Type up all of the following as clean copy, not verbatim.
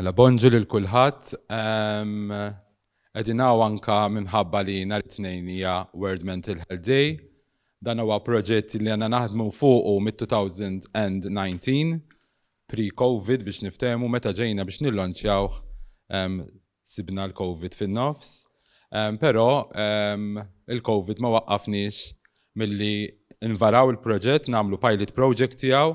Mela bonġu lil kulħadd. Qegħdin hawn anke minħabba li nhar it-tnejn hija World Mental Health Day. Dan huwa proġett li għandna naħdmu fuqu mid-2019 pre-COVID biex niftehmu meta ġejna biex nillonċjawh sibna l-COVID fin-nofs. Però il-COVID ma waqqafniex milli nvaraw il-proġett, nagħmlu pilot project tiegħu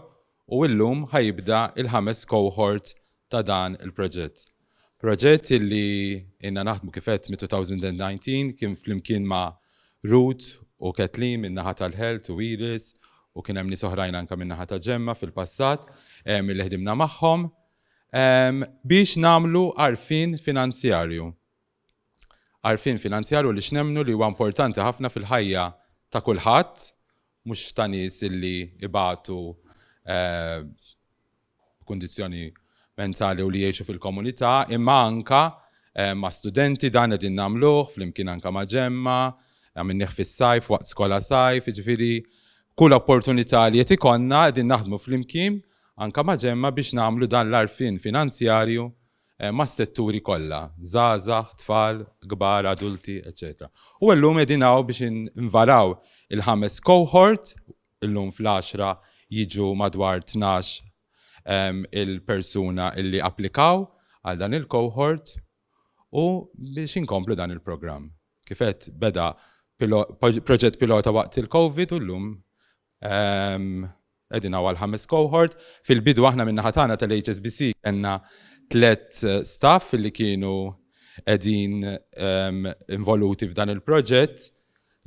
u llum ħajibda il-5 cohort ta' dan il-proġett. Proġett illi inna naħdmu kifet mid-2019 kien flimkien ma' Ruth u Kathleen min-naħa tal-Health u Iris u kien hemm nies oħrajn anke min-naħa ta' Ġemma fil-passat milli ħdimna magħhom biex nagħmlu għarfien finanzjarju. Għarfien finanzjarju li x'nemmnu li huwa importanti ħafna fil-ħajja ta' kulħadd, mhux ta' nies illi ibatu kundizzjoni mentali u li jgħixu fil-komunità, imma anka ma' studenti dan qegħdin nagħmluh flimkien anke ma' Ġemma, għamilnieh fis-sajf waqt skola sajf, jiġifieri kull opportunità li qed ikollna qegħdin naħdmu flimkien anke ma' Ġemma biex nagħmlu dan l-għarfien finanzjarju mas-setturi kollha, żgħażagħ, tfal, kbar, adulti, etc. U llum qegħdin hawn biex nvaraw il-5 cohort, illum fl-10 jiġu madwar 12 il-persuna illi applikaw għal dan il-cohort u biex inkomplu dan il-programm. Kifet beda proġett pilota waqt il-COVID u llum qegħdin għal 5 cohort. Fil-bidu aħna min-naħa tagħna tal-HSBC kellna 3 staff illi kienu qegħdin involuti f'dan il-proġett.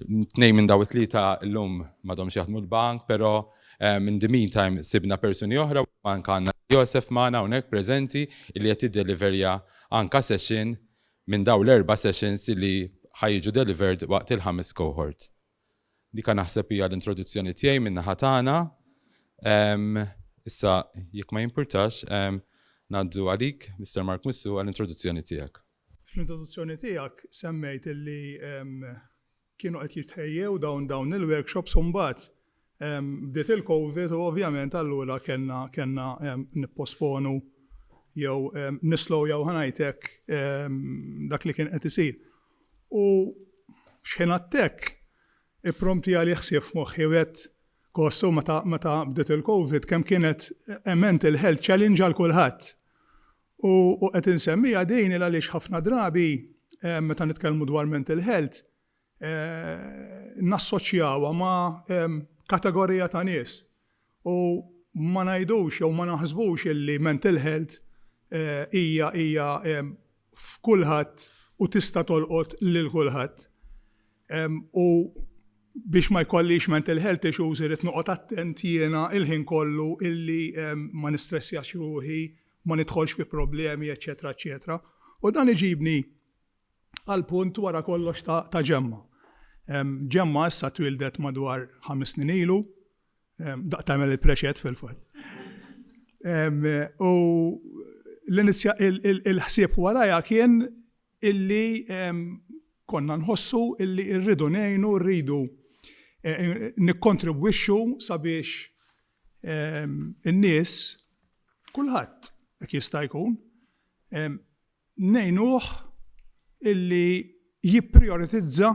2 minn daw it-3 llum m'għadhomx jaħdmu l-bank, però in the meantime sibna persuni oħra u anke għandna Joseph magħna hawnhekk preżenti li qed jiddeliverja anke session minn daw l-4 sessions li ħajġu delivered waqt il-5 cohort. Dika naħseb hija l-introduzzjoni tiegħi min-naħa tagħna. Issa jekk ma jimpurtax ngħaddu għalik, Mr. Mark Mussu, għall-introduzzjoni tiegħek. Fl-introduzzjoni tiegħek semmejt illi kienu qed jitħejjew dawn il-workshops u mbagħad bdiet il-COVID u ovvjament allura kellna nipposponu jew nislow jew ħanajtek dak li kien qed isir. U x'ħinattek ipprompti għal ħsieb moħħi wet kossu meta bdiet il-COVID kemm kienet mental health challenge għal kulħadd. U qed insemmija din għaliex ħafna drabi meta nitkellmu dwar mental health nassoċjawha ma' kategorija ta' nies u ma ngħidux jew ma naħsbux illi mental health hija f'kulħadd u tista' tolqot lil kulħadd. U biex ma jkollix mental health issues irid noqgħod attent jiena il-ħin kollu illi ma nistressjax ruħi, ma nidħolx fi problemi, eċetera, eċetera. U dan iġibni għal punt wara kollox ta' Ġemma. Ġemma issa twildet madwar 5 snin ilu, tagħmel il-preċett fil-fatt. U il-ħsieb warajja kien illi konna nħossu illi rridu ngħinu, rridu nikkontribwixxu sabiex in-nies kulħadd jekk jista' jkun ngħinuh illi jipprioritizza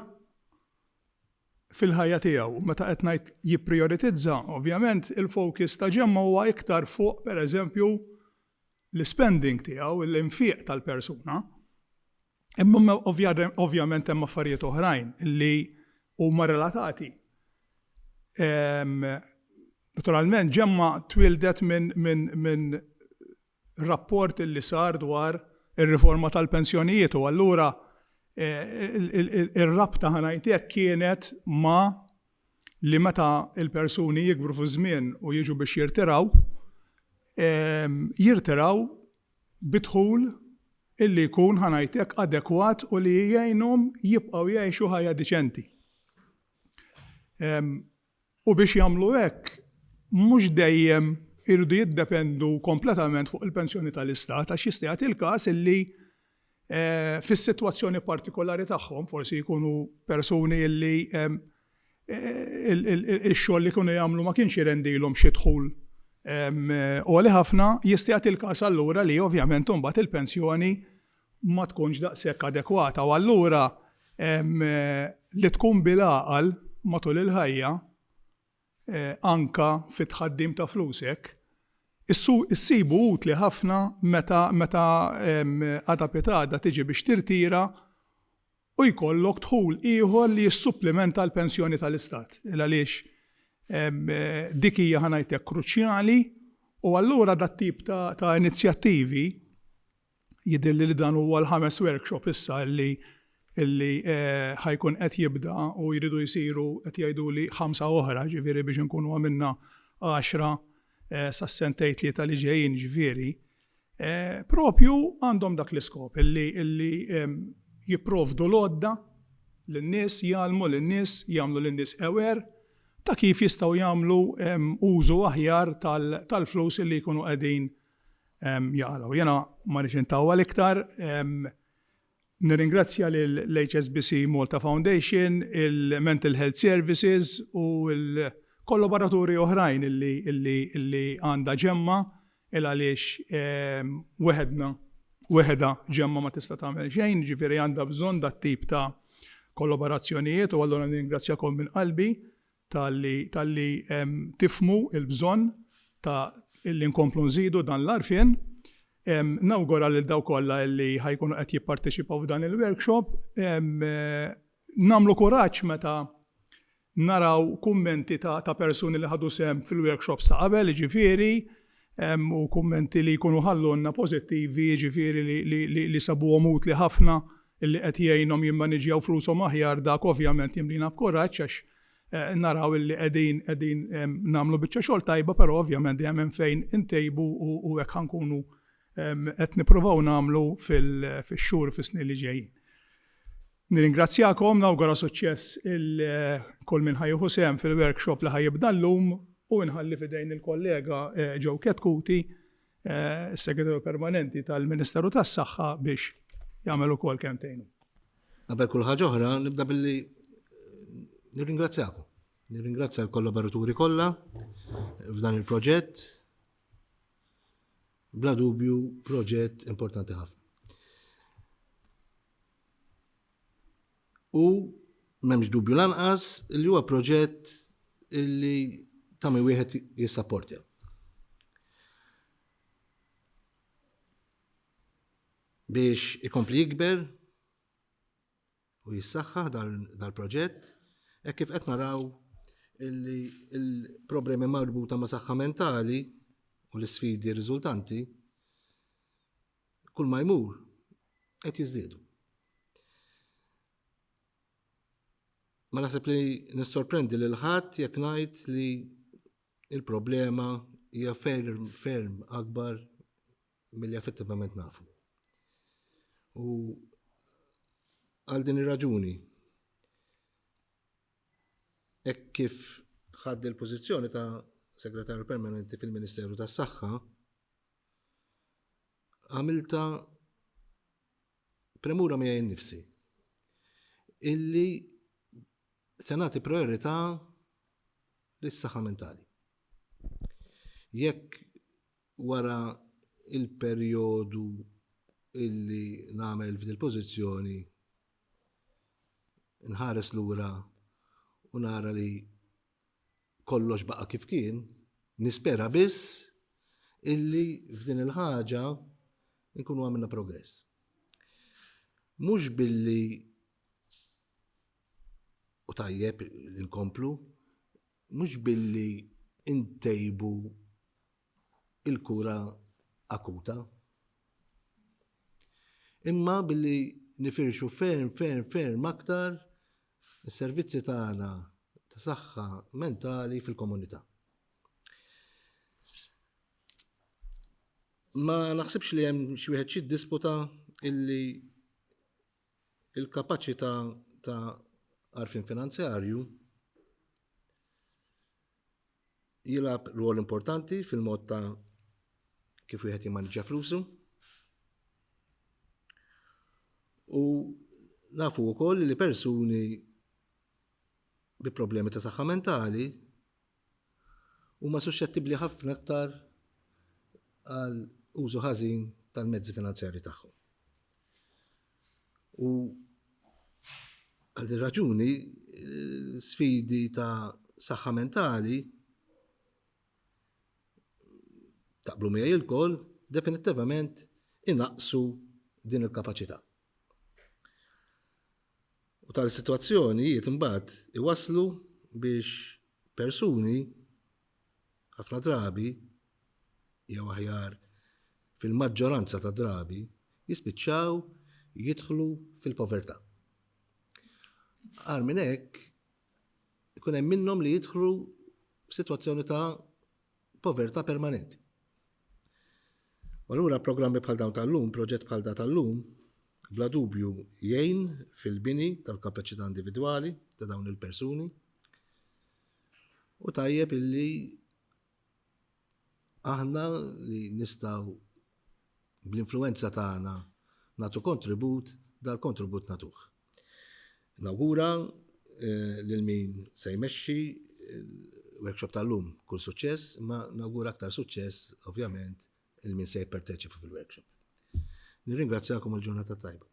fil-ħajja tiegħu. Meta qed ngħid jipprioritizza, ovvjament il-focus ta' Ġemma huwa iktar fuq pereżempju l-spending tiegħu, l-infieq tal-persuna. Imma ovvjament hemm affarijiet oħrajn li huma relatati. Naturalment Ġemma twildet minn rapport li sar dwar ir-riforma tal-pensjonijiet u allura ir-rabta ħanajtek kienet ma li meta il-persuni jikbru fi żmien u jiġu biex jirtiraw bidħul illi jkun ħanajtek adekwat u li jgħinhom jibqgħu jgħixu ħajja diċenti. U biex jagħmlu hekk mhux dejjem irridu jiddependu kompletament fuq il-pensjoni tal-istat għax jista' jagħti il-każ illi fis-sitwazzjoni partikolari tagħhom forsi jkunu persuni illi il-xogħol li kienu jagħmlu ma kienx jirendilhom xi dħul U li ħafna jistijat il-kas allura li ovvjament mbagħad il-pensjoni ma tkunx daqshekk adekwata u allura li tkun bil-għaqal matul il-ħajja anka fit-tħaddim ta' flusek issibu utli ħafna meta għada pitada tiġi biex tirtira u jkollok dħul ieħor li jissupplementa l-pensjoni tal-istat. Għaliex dik hija ħanajtek kruċjali u allura dat tip ta' inizjattivi jidhirli li dan huwa l-5 workshop issa li ħajkun qed jibda u jridu jsiru qed jgħiduli 5 oħra ġifieri biex inkunu għamilna 10 sas-sentejn tlieta li ġejjin ġifieri. Propju għandhom dak l-iskop illi jipprovdu l-għodda lin-nies jgħalmu lin-nies jagħmlu lin-nies aware ta' kif jistgħu jagħmlu użu aħjar tal-flus li jkunu qegħdin jaqalaw. Jena ma rridx intawwal iktar, nirringrazzja l-HSBC Malta Foundation, il-Mental Health Services u l-kollaboraturi oħrajn illi għandha ġemma il għaliex weħeda ġemma ma tista' tagħmel xejn, ġifieri għandha bżonn dat tip ta' kollaborazzjonijiet u allura nirringrazzjakom minn qalbi tal-li tifmu il-bżonn ta' illi nkomplu nżidu dan l-arfien. Nawgura lil daw kollha li ħajkunu qed jipparteċipaw f'dan il-workshop. Namlu kuraġġ meta naraw kummenti ta' persuni li ħadu sehem fil-workshops ta' qabel, ġifieri, u kummenti li jkunu ħallunna pożittivi, ġifieri li sabuhom utli ħafna illi qed jgħinhom jimmaniġjaw flushom aħjar dak ovvjament jimlina b'kuraġġ għax naraw illi qegħdin nagħmlu biċċa xogħol tajba, però ovvjament dejjem fejn intejbu u hekk ħankunu qed nippruvaw nagħmlu fix-xhur fis-snin li ġejjin. Nirringrazzjakom, nawgura suċċess kull min ħajju sehem fil-workshop li ħajibda llum u nħalli f'idejn il-kollega Joe Ketkuti, is-Segretarju Permanenti tal-Ministeru tas-Saħħa biex jagħmel ukoll kemmtejn. Qabel kull ħaġa oħra nibda billi nirringrazzjakom. Nirringrazzja l-kollaboraturi kollha f'dan il-proġett. Bla dubju proġett importanti ħafna. U m'hemmx dubju lanqas li huwa proġett illi ta' min wieħed jissapportja. Biex ikompli jikber u jissaħħaħ dal-proġett, hekk kif qed naraw il-problemi marbuta ma' saħħa mentali u l-isfidi riżultanti kull ma jmur qed jiżdiedu. Ma naħseb li nissorprendi lil ħadd jekk ngħid li il-problema hija ferm akbar milli effettivament nafu. U għal din ir-raġuni hekk kif ħadd il-pożizzjoni ta' Segretarju Permanenti fil-Ministeru tas-Saħħa għamilta premura miegħi nnifsi illi se nagħti priorità lis-saħħa mentali. Jekk wara il-perjodu illi nagħmel f'din il-pożizzjoni nħares lura u nara li kollox baqa' kif kien, nispera biss illi f'din il-ħaġa nkunu għamilna progress. Mhux billi u tajjeb inkomplu, mhux billi intejbu il-kura akuta, imma billi nifirxu ferm aktar is-servizzi tagħna ta' saħħa mentali fil-komunità. Ma naħsibx li hemm xi wieħed xi disputa illi il-kapaċità ta' għarfien finanzjarju jilgħab rwol importanti fil-mod ta' kif wieħed jimmaneġġja flusu. U nafu wkoll li persuni bi problemi ta' saħħa mentali huma suscettibbli ħafna aktar għal użu ħażin tal-mezzi finanzjari tagħhom. U għal din raġuni sfidi ta' saħħa mentali taqblu miegħi il-koll definittivament innaqsu din il-kapaċità. U tal-sitwazzjonijiet imbagħad iwasslu biex persuni ħafna drabi jew aħjar fil-maġġoranza ta' drabi jispiċċaw jidħlu fil-povertà. Għal minn hekk ikun hemm minnhom li jidħlu f'sitwazzjoni ta' povertà permanenti. U allura programmi bħal dawn tal-lum, proġett bħal da tal-lum, bla dubju jgħin fil-bini tal-kapaċità individwali ta' dawn il-persuni u tajjeb illi aħna li nistgħu bl-influenza tagħna nagħtu kontribut, dal-kontribut nagħtuh. Nawgura lil min se jmexxi il-workshop tal-lum kull suċċess, ma nawgura aktar suċċess ovvjament il min se jipparteċipa fil-workshop. Nirringrazzjakom il-ġurnata tajba.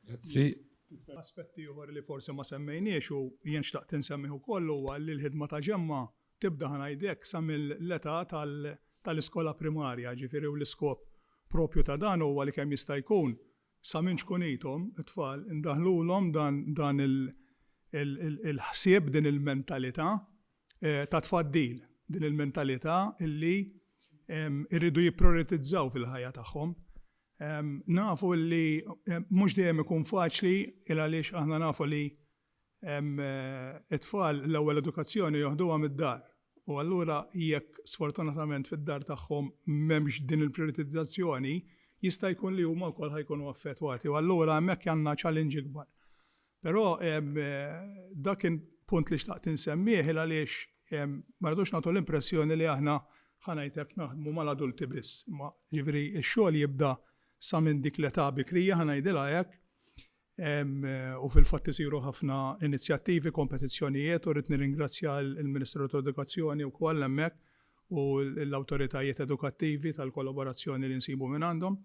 Grazzi. Aspetti uħor li forse ma semmejniex u jien xtaqt insemmiħu kollu huwa li l-ħidma ta' ġemma tibda ħanajdek sa mill-età tal-iskola primarja, ġifieri u l-iskop propju ta' dan huwa li kemm jista' jkun sa minn xkunitom it-tfal indaħlulhom dan il-ħsieb din il-mentalità ta' tfaddil, din il-mentalità illi irridu jipprioritizzaw fil-ħajja tagħhom. Nafu li mhux dejjem ikun faċli il għaliex aħna nafu li it-tfal l-ewwel edukazzjoni joħduha mid-dar. U allura jekk sfortunatament fid-dar tagħhom m'hemmx din il-prioritizzazzjoni, jista' jkun li huma wkoll ħajkunu affettwati. U allura hemmhekk għandna challenge ikbar. Però dak kien punt li xtaqt insemmih għaliex ma rridux nagħtu l-impressjoni li aħna ħanajtek naħdmu mal-adulti biss. Ġifieri x-xogħol jibda sa minn dik l-età bikrija ħanajdilha hekk. U fil-fatt isiru ħafna inizjattivi, kompetizzjonijiet u rrid nirringrazzja l-Ministru tal-Edukazzjoni wkoll hemmhekk u l-awtoritajiet edukattivi tal-kollaborazzjoni li nsibu minn għandhom.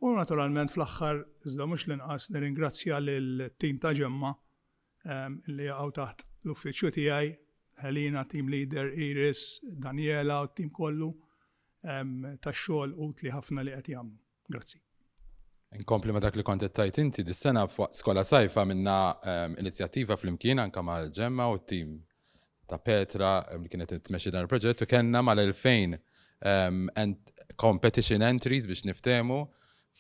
U naturalment fl-aħħar iżda mhux l-inqas nirringrazzja lill-tim ta' ġemma li jaqgħu taħt l-uffiċċju tiegħi, Helena, team leader, Iris, Daniela u t-tim kollu tax-xogħol utli ħafna li qed jagħmlu. Grazzi. Inkompli ma dak li kont tajt inti dis-sena fuq skola sajfa minna inizjattiva fl-imkien anke mal-ġemma u t-tim ta' Petra li kienet tmexxi dan il-proġett u kellna mal-2000 competition entries biex niftehmu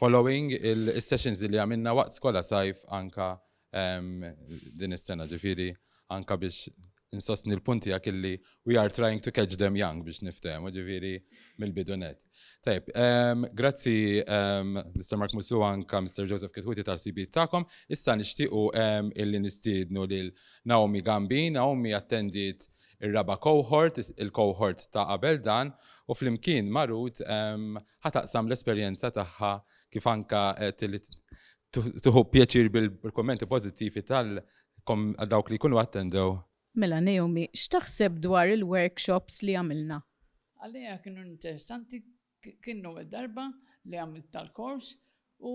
following il-sessions li għamilna waqt skola sajf anka din is-sena, ġifieri anka biex insostni l-punti għak illi we are trying to catch them young biex niftehmu, ġifieri mill-bidunet. Tajb, grazzi Mr. Mark Musu anka Mr. Joseph Kitwiti tal-CB ta'kom. Issa nixtiequ illi nistiednu lil Naomi Gambin. Naomi attendit ir-raba cohort, il-cohort ta' qabel dan, u flimkien marut ħataqsam l-esperjenza tagħha kif anka tuħu pjaċir bil-kommenti pożittivi tal-dawk li jkunu attendew. Mela Naomi, x'taħseb dwar il-workshops li għamilna? Għalija kienu interessanti, kienu darba li għamilt tal-kors u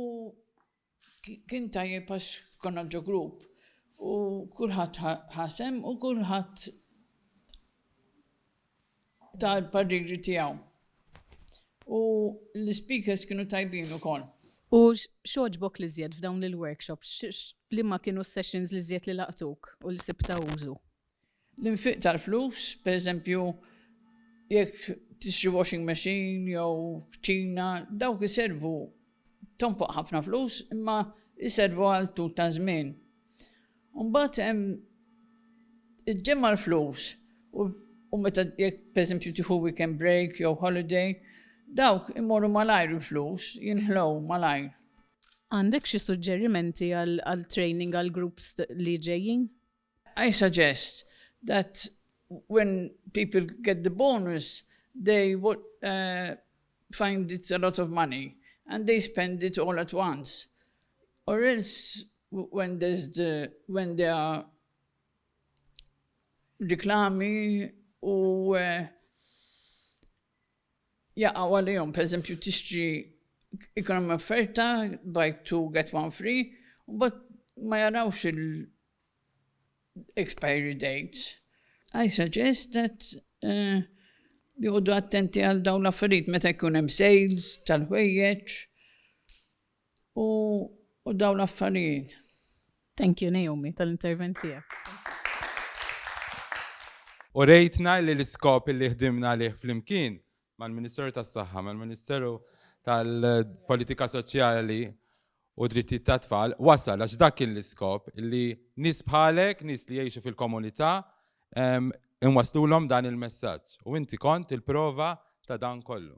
kien tajjeb għax konna ġo grupp u kulħadd ħasem u kulħadd tal-parrigri tiegħu. U l-speakers kienu tajbin ukoll. U x'oġbok li żjed f'dawn il-workshops? Li ma kienu sessions li żjed li laqtuk u li sibta użu? L-infiq tal-flus, per eżempju, jekk tixtri washing machine jew ċina, dawk iservu tonfoq ħafna flus, imma iservu għal tul ta' żmien. Mbagħad hemm iġġemma l-flus u meta jekk pereżempju tieħu weekend break jew holiday, dawk imorru malajr il-flus, jinħlow malajr. Għandek xi suġġerimenti għal training għal groups li ġejjin? I suggest that when people get the bonus, they would find it's a lot of money and they spend it all at once. Or else when there are reklami u jaqgħu għalihom, per eżempju, tixtri ikonom offerta, buy 2 get 1 free, but ma jarawx il-expiry dates. I suggest that jgħodu attenti għal dawn l-affarijiet meta jkun hemm sales tal-ħwejjeġ u dawn l-affarijiet. Thank you, Naomi, tal-intervent tiegħek. U rejtna li l-iskop li ħdimna liħ flimkien mal-Ministeru tas-Saħħa, mal-Ministeru tal-Politika Soċjali u Drittijiet tat-Tfal wasal għax dak kien l-iskop li nies bħalek, nies li jgħixu fil-komunità inwaslulhom dan il-messaġġ. U inti kont il-prova ta' dan kollu.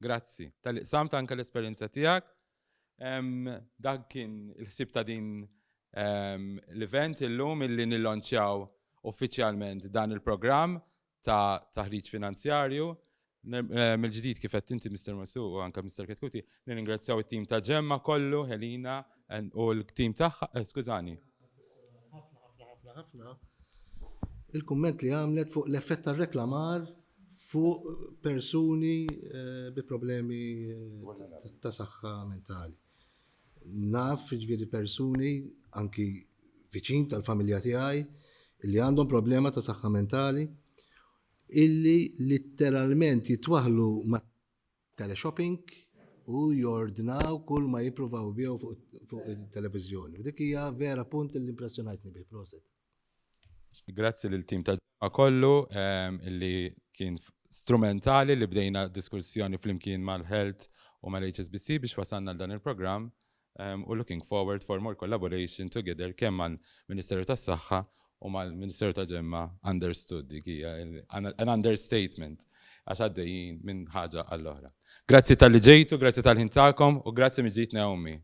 Grazzi. Tal-iqsam ta' anke l-esperjenza tiegħek. Dak kien il-ħsieb ta' din l-event illum illi nillonċjaw uffiċjalment dan il-programm ta' taħriġ finanzjarju. Mill-ġdid kif qed inti Mr. Masu u anke Mr. Ketkuti, nirringrazzjaw it-tim ta' Ġemma kollu, Helena u l-tim tagħha, skużani. Ħafna. Il-kumment li għamlet fuq l-effett tar-reklamar fuq persuni bi problemi ta' saħħa mentali. Naf ġifieri persuni anki viċin tal-familja tiegħi li għandhom problema ta' saħħa mentali illi letteralment jitwaħlu ma' teleshopping u jordnaw kull ma jippruvaw bjew fuq il-televizjoni. Dik hija vera punt li impressjonajtni bi proset. Grazzi lil tim ta' Ġemma kollu illi kien strumentali li bdejna diskussjoni flimkien mal-Health u mal-HSBC biex wasanna l dan il-programm u looking forward for more collaboration together kemm mal-Ministeru tas-Saħħa u mal-Ministeru ta' Ġemma understood dik hija an understatement għax għaddejjin minn ħaġa għall-oħra. Grazzi tal-li ġejtu, grazzi tal-ħin tagħkom u grazzi mill-ġdid Naomi.